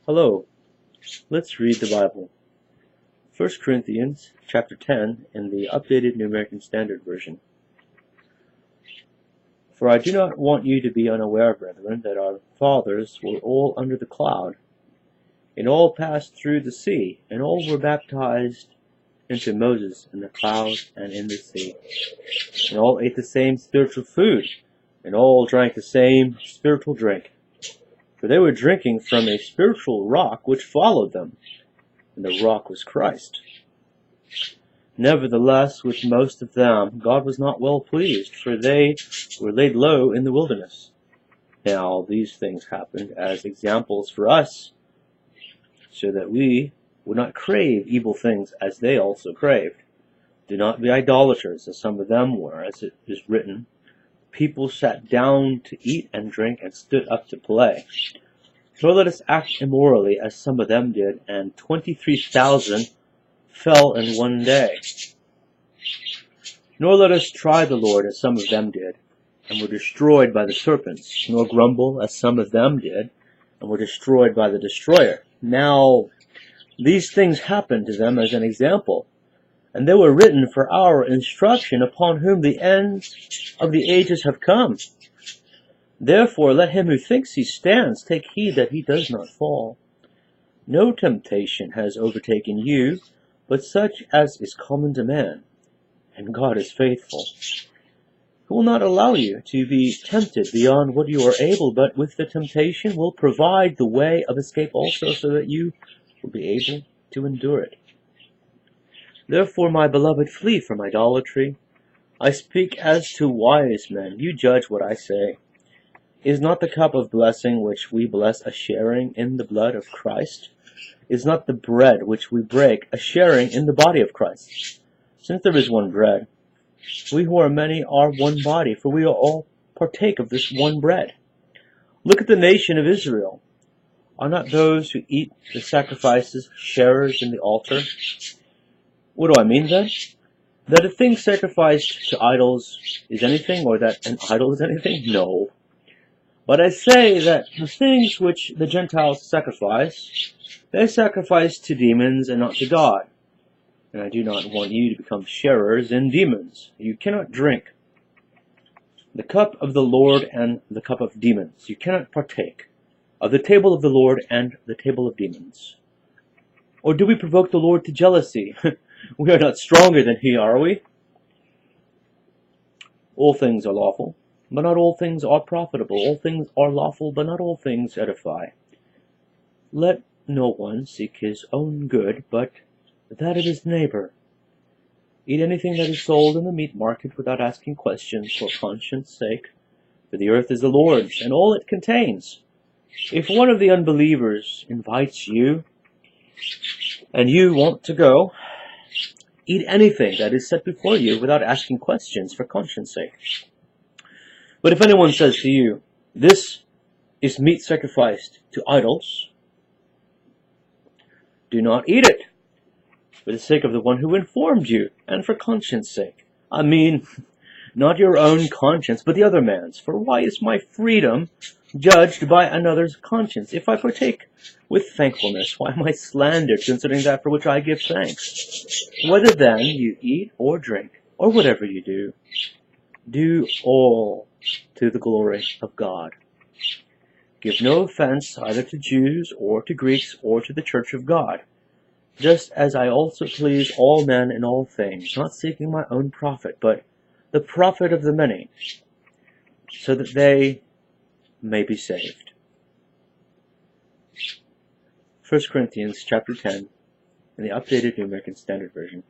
Hello, let's read the Bible. 1 Corinthians chapter 10 in the updated New American Standard Version. For I do not want you to be unaware, brethren, that our fathers were all under the cloud, and all passed through the sea, and all were baptized into Moses in the cloud and in the sea. And all ate the same spiritual food, and all drank the same spiritual drink. For they were drinking from a spiritual rock which followed them, and the rock was Christ. Nevertheless, with most of them God was not well pleased, for they were laid low in the wilderness. Now these things happened as examples for us, so that we would not crave evil things as they also craved. Do not be idolaters, as some of them were, as it is written, people sat down to eat and drink and stood up to play. Nor let us act immorally, as some of them did, and 23,000 fell in one day. Nor let us try the Lord, as some of them did, and were destroyed by the serpents. Nor grumble, as some of them did, and were destroyed by the destroyer. Now these things happened to them as an example, and they were written for our instruction, upon whom the ends of the ages have come. Therefore let him who thinks he stands take heed that he does not fall. No temptation has overtaken you, but such as is common to man, and God is faithful, who will not allow you to be tempted beyond what you are able, but with the temptation will provide the way of escape also, so that you will be able to endure it. Therefore, my beloved, flee from idolatry. I speak as to wise men. You judge what I say. Is not the cup of blessing which we bless a sharing in the blood of Christ? Is not the bread which we break a sharing in the body of Christ? Since there is one bread, we who are many are one body, for we all partake of this one bread. Look at the nation of Israel. Are not those who eat the sacrifices sharers in the altar? What do I mean then? That a thing sacrificed to idols is anything, or that an idol is anything? No. But I say that the things which the Gentiles sacrifice, they sacrifice to demons and not to God. And I do not want you to become sharers in demons. You cannot drink the cup of the Lord and the cup of demons. You cannot partake of the table of the Lord and the table of demons. Or do we provoke the Lord to jealousy? We are not stronger than he, are we? All things are lawful, but not all things are profitable. All things are lawful, but not all things edify. Let no one seek his own good, but that of his neighbor. Eat anything that is sold in the meat market without asking questions for conscience sake, for the earth is the Lord's, and all it contains. If one of the unbelievers invites you, and you want to go, eat anything that is set before you without asking questions for conscience sake. But if anyone says to you, this is meat sacrificed to idols, do not eat it, for the sake of the one who informed you, and for conscience sake. I mean, not your own conscience, but the other man's. For why is my freedom judged by another's conscience? If I partake with thankfulness, why am I slandered, considering that for which I give thanks? Whether then you eat or drink, or whatever you do, do all to the glory of God. Give no offense either to Jews or to Greeks or to the church of God, just as I also please all men in all things, not seeking my own profit, but the profit of the many, so that they may be saved. 1 Corinthians chapter 10 in the updated New American Standard Version.